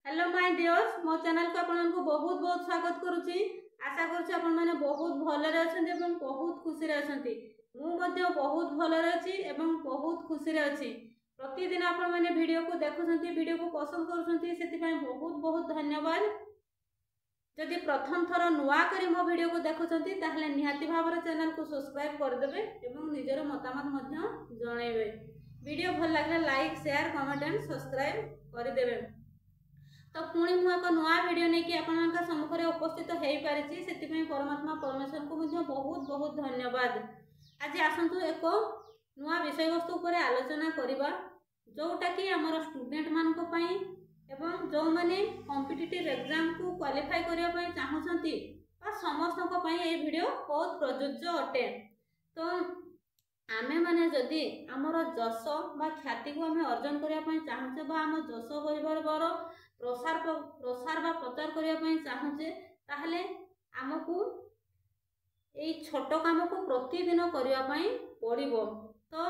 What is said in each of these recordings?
Hello my dears मो channel को आपन को बहुत बहुत स्वागत करूची। आशा करूची आपन माने बहुत भले रे अछंती एवं बहुत खुशी रे अछंती। मु मध्ये बहुत भले रे अछि एवं बहुत खुशी रे अछि। प्रतिदिन आपन माने वीडियो को देखुछंती, वीडियो को पसंद करूछंती, सेति पय बहुत बहुत धन्यवाद। जदि प्रथम थर नुआ करी मो वीडियो को देखुछंती ताहले निहाती भाବରେ चैनल को सब्सक्राइब कर देबे एवं निजर मतामत मध्ये जणैबे। वीडियो भल लागले like share comment and subscribe कर देबे। तो पुणी मु एक नुआ वीडियो नहीं कि आपन का सम्मुखरे उपस्थित हेई पारिछि, सेति पय परमात्मा परमेश्वर को मध्ये बहुत बहुत धन्यवाद। आज आसंतु एक नुआ विषय वस्तु ऊपर आलोचना करिबा, जोटा कि हमर स्टूडेंट मान को पय एवं जो माने कॉम्पिटिटिव एग्जाम को क्वालिफाई करिया पय चाहउछंती आ समस्त को पय ए वीडियो बहुत प्रयोज्य अटे। तो आमे माने जदि हमर जस बा ख्याति को हमें अर्जन करिया पय चाहछे बा हम जस बहिबर प्रसार बा प्रचार करिया पय चाहछे, ताहले हमकु एई छोट काम को प्रतिदिन करिया पय पड़िबो। तो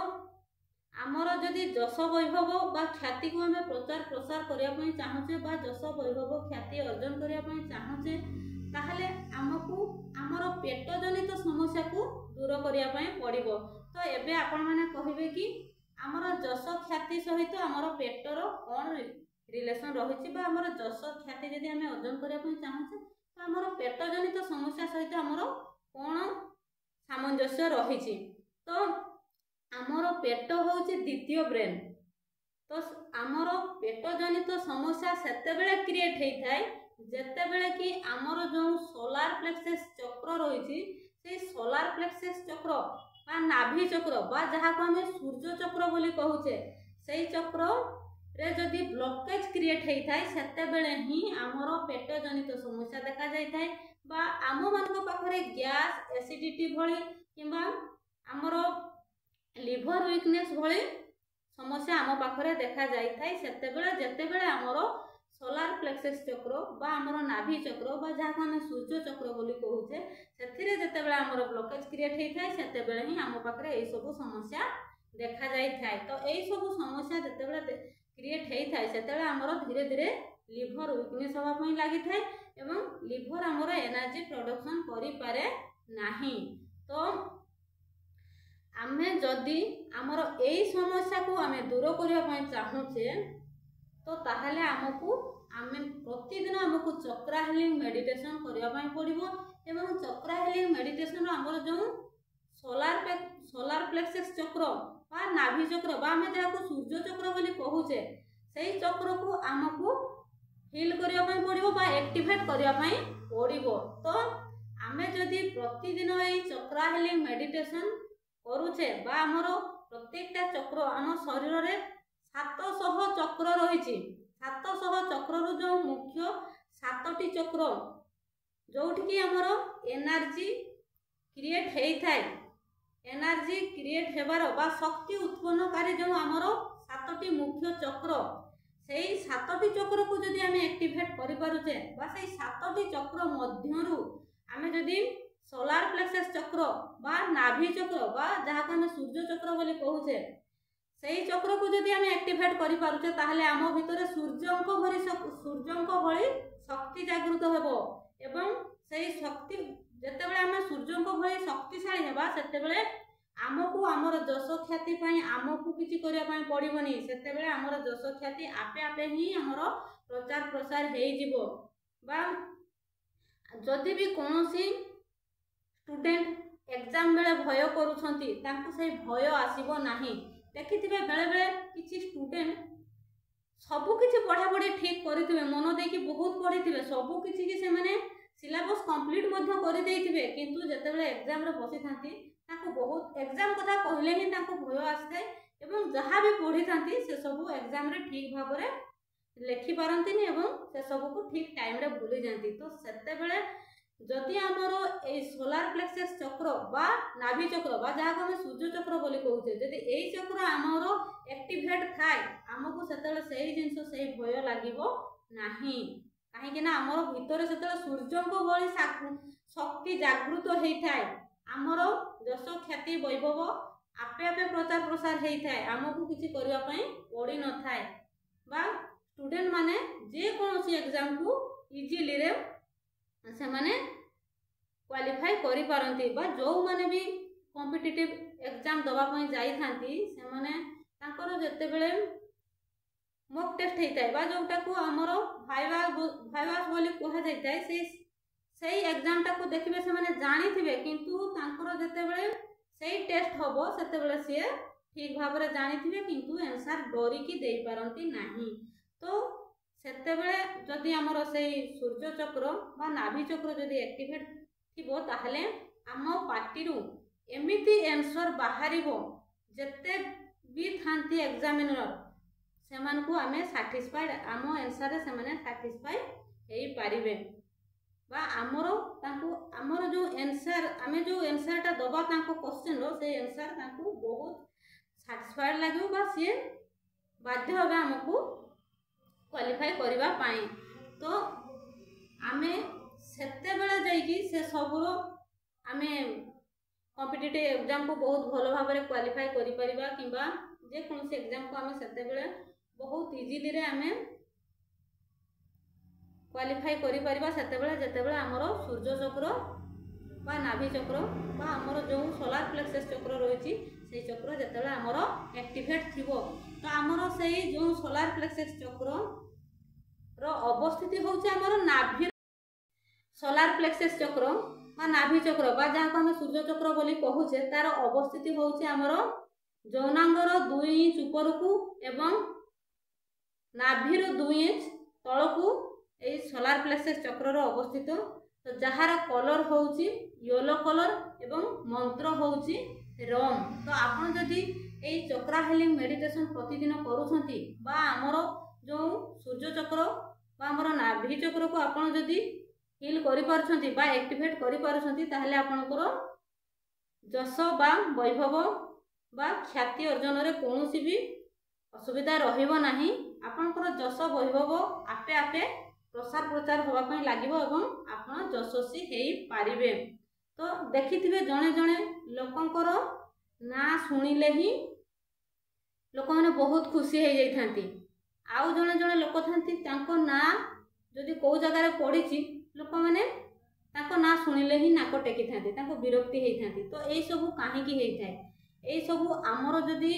आमर जदि जस वैभव बा ख्याति को हमें प्रचार प्रसार करिया पय चाहछे बा जस वैभव ख्याति अर्जन करिया पय चाहछे, ताहले हमकु हमर पेट जनित समस्या को दूर करिया पय पड़िबो। तो एबे आपण माने कहिबे कि हमर जस ख्याति सहित हमर पेटर कोन रिलेशन रही बा हमर जस ख्याति जदि हमें अर्जन करिया पय चाहछे तो हमर पेट जनित समस्या सहित हमर कोन सामंजस्य रही। तो हमर पेट होउची द्वितीय ब्रेन। तो हमर पेट जनित समस्या सेते बेले क्रिएट हेई थाए जेते बेले कि हमर जो सोलार प्लेक्सस चक्र रही से सोलार प्लेक्सस चक्र बा नाभि चक्र बा जहा को हमें सूर्य चक्र बोली कहूचे, सेई चक्र रे जदि ब्लॉकेज क्रिएट हेई थाए सेते बेले ही हमर पेट जनित समस्या देखा जाय थाए बा आम मान पाखरे गैस एसिडिटी भली किंबा हमर लिवर वीकनेस भली समस्या आम पाखरे देखा जाय थाए। सेते बेले जेते बेले हमर सोलार प्लेक्सस चक्र बा हमर नाभि चक्र बा जहा को हम सूर्य चक्र बोली कहूचे सेथिरे जेते बेले हमर ब्लॉकेज क्रिएट हेई थाए सेते बेले ही आम पाखरे एई सब समस्या देखा जाय थाए। तो एई सब समस्या जेते बेले क्रिएट हेई थाए सेते बेले हमर धीरे धीरे लिवर वीकनेस होबा पय लागि थाए एवं लिवर हमर एनर्जी प्रोडक्शन करि पारे नाही। तो आमे जदि हमर एई समस्या को आमे दूर करिया पय चाहूचे तो ताहले हमकु आमे प्रतिदिन हमकु चक्रा हीलिंग मेडिटेशन करिया पय पड़िबो एवं चक्रा हीलिंग मेडिटेशन हमर जो सोलार प्लेक्सस चक्र बा नाभि चक्र बा आमे जहा को सूर्य चक्र बोली कहूचे सेई चक्र को हमकु हील करिया पय पड़िबो बा एक्टिवेट करिया पय पड़िबो। तो आमे जदि प्रतिदिन एई चक्रा हीलिंग मेडिटेशन करूचे बा हमर प्रत्येकटा चक्र हम शरीर रे 700 चक्र रही। 700 चक्र रो जो मुख्य 7टी चक्र जोठी कि हमर एनर्जी क्रिएट हेई थाए, एनर्जी क्रिएट हेबार बा शक्ति उत्पन्नकारी जो हमर 7टी मुख्य चक्र सेई 7टी चक्र को जदि हमें एक्टिवेट करि पारुचे बा सेई 7टी चक्र मध्यरु हमें जदि सोलार प्लेक्सस चक्र बा नाभि चक्र बा जहा को हम सूर्य चक्र बोली कहूचे सेई चक्र को जदि हमें एक्टिवेट करि पारुचे ताहले आम भितरे सूर्यंको भली शक्ति जागृत हेबो एवं सेई शक्ति जेते बेले हम सूर्यंको भली शक्तिशाली हेबा सेते बेले आमको आमर जस ख्याति पय आमको किछि करिया पय पड़िबोनी। सेते बेले आमर जस ख्याति आपे आपे ही आमर प्रचार प्रसार हेई जिवो। बा जदि भी कोनोसी स्टूडेंट एग्जाम बेले भय करूछंती तांको सेई भय आसीबो नाही। देखिथिबे बेले बेले किछि स्टूडेंट सबु किछि पढ़ा पढ़ी ठीक करिथिबे, मन देकी बहुत पढ़िथिबे, सबु किछि कि से माने सिलेबस कंप्लीट मध्य करि देइथिबे, किंतु जेते बेले एग्जाम रे बसि थांती ताको बहुत एग्जाम कथा कहले ही ताको भय आस्ते एवं जहा भी पढ़ी थांती से सब एग्जाम रे ठीक भाबरे लेखि पारंतिनी एवं से सब को ठीक टाइम रे भूली जांती। तो सेते बेले जदि हमर ए सोलार प्लेक्सस चक्र बा नाभि चक्र बा जहा को हम सूर्य चक्र बोली कहूचे जदि एई चक्र हमर एक्टिवेट थाए हमको सेते बेले सेही जिंस सेही भय लागिबो नाही। काहे कि ना हमर भितरे सेते बेले सूर्यंको भली शक्ति जागृत हेई थाए, हमर जस ख्याति वैभव आपे आपे प्रचार प्रसार हेई थाए, हमकु किछि करिया पय पड़ी न थाए बा स्टूडेंट माने जेकोसी एग्जाम को इजिली रे से माने क्वालिफाई करि पारंती बा जो माने भी कॉम्पिटिटिव एग्जाम दबा पई जाई थांती से माने तांकर जते बेले मॉक टेस्ट हेताय बा जोटा को हमरो भाइवास बोली कहा जायताय से एग्जाम टा को देखिबे से माने जानि थिबे किंतु तांकर जते बेले से टेस्ट हबो सेते बेले से ठीक भाव में जानी थिबे किंतु आंसर डरी की दे पारंती नाही। तो सेते बेले जदि हमरो से सूर्य चक्र बा नाभि चक्र जदि एक्टिवेट थिबो ताहले आम पार्टीरू एमिति आंसर बाहरिबो जते भी थांती एग्जामिनर सेमान को आमे सैटिस्फाइड आम आंसर रे सेमाने सैटिस्फाई हेई पारिबे बा आमरो तांको आमरो जो आंसर आमे जो आंसर टा दबा तांको क्वेश्चन रो से आंसर तांको बहुत सैटिस्फाइड लगे बा सी बाध्य होगा हमको क्वालिफाई करबा पाई। तो आमे सेते बेला जाईकी से सबरो आमे कॉम्पिटिटिव एग्जाम को बहुत भलो भाव में क्वालिफाई करि परिबा किबा जे कोनसे एग्जाम को आमे सेते बेला बहुत इजीली रे आमे क्वालिफाई करि परिबा सेते बेला जते बेला हमरो सूर्य चक्र बा नाभि चक्र बा हमरो जो सोलार प्लेक्सस चक्र रहिछि से चक्र जते बेला हमरो एक्टिवेट थिबो। तो हमरो सेही जो सोलार प्लेक्सस चक्र रो अवस्थिति होउछि हमरो नाभि सोलार प्लेक्सस चक्र बा नाभि चक्र बा जहा को हम सूर्य चक्र बोली कहूछे तार अवस्थिति होउछि हमरो जौनांगर 2 इंच ऊपर को एवं नाभिर 2 इंच तळ को ए सोलार प्लेक्सस चक्र रो अवस्थित। तो जहार कलर होउछि येलो कलर एवं मंत्र होउछि रम। तो आपण जदि ए चक्रा हेलिंग मेडिटेशन प्रतिदिन करूछंती बा हमरो जो सूर्य चक्र बा हमरो नाभि चक्र को आपण जदि हिल करि पारछंती बा एक्टिवेट करि पारछंती ताहले आपनकर जस बा वैभव बा ख्याति अर्जन रे कोनोसी भी असुविधा रहिबो नाही। आपनकर जस वैभव आपे आपे प्रसार प्रचार होगा पई लागिबो एवं आपण जससी हेई पारिबे। तो देखिथिबे जणे जणे लोकंकर ना सुनिले ही लोक माने बहुत खुशी हो जाइथांती। आउ जणे जणे लोक थांती तांको ना जदि को जगह रे पड़ीची लोक माने तांको ना सुनिले ही नाक टेकी थांती तांको विरक्ति हेई थांती। तो एई सब काहे की हेई थाए एई सब हमरो जदि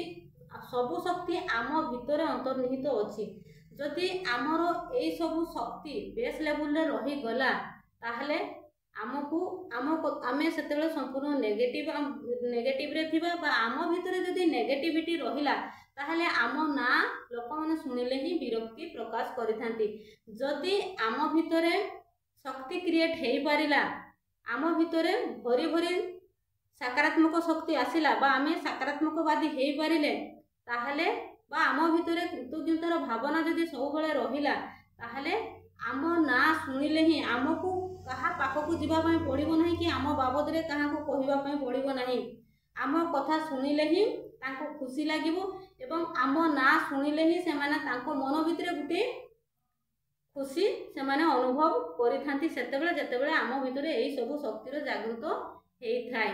सब शक्ति आम भितरे अंतर्निहित अछि जदि आमर एई सब शक्ति बेस लेवल रे रही गला ताहले आमको आमे सेतेबेले संपूर्ण नेगेटिव रे थिबा बा आम भितरे जदि नेगेटिविटी रहिला ताहले आम ना लोक माने सुनिले ही विरक्ति प्रकाश करिथांती। जदि आम भितरे शक्ति क्रिएट हेई पारिला आम भितरे भरी भरी सकारात्मक शक्ति आसिला बा आमे सकारात्मकवादी हेई पारिले ताहले बा आम भितरे कृतज्ञतार भावना जदि सब बेले रहिला ताहले आम ना सुनिले ही आमको कहा पाखकू जीवा पई पड़िबो नाही कि आम बाबद रे कहा को कहिबा पई पड़िबो नाही। आम कथा सुनिले ही तांको खुशी लागिबो एवं आम ना सुनिले ही से माने तांको मन भितरे गुटे खुशी से माने अनुभव करिथांती सेतेबेले जेतेबेले आम भितरे एई सब शक्तिर जागृत हेई थाए।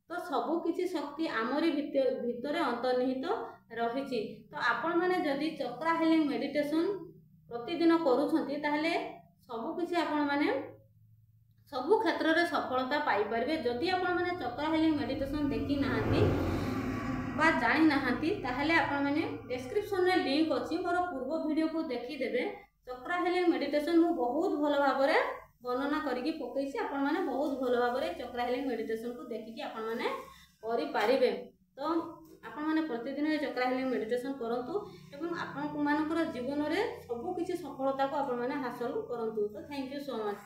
तो सबु किछि शक्ति आमरी भितरे अंतर्निहित रहिछि। तो आपण माने जदि चक्रा हेलिंग मेडिटेशन प्रतिदिन करूछंती ताहले सबु किछि आपण माने सबु क्षेत्र रे सफलता पाई परिबे। जदि आपण माने चक्रा हेलिंग मेडिटेशन देखि नाहंती बा जानि नाहंती ताहले आपण माने डिस्क्रिप्शन रे लिंक अछि मोर पूर्व वीडियो को देखि देबे। चक्रा हेलिंग मेडिटेशन मु बहुत भलो भाबरे वर्णना करिकी पकईसी आपण माने बहुत भलो भाबरे चक्रा हेलिंग मेडिटेशन को देखिकी आपण माने करि पारिबे। तो आपण माने प्रतिदिन चक्रा हेलिंग मेडिटेशन करंतु एवं आपण मानकर जीवन रे सब किछि सफलता को आपण माने हासिल करंतु। तो थैंक यू सो मच।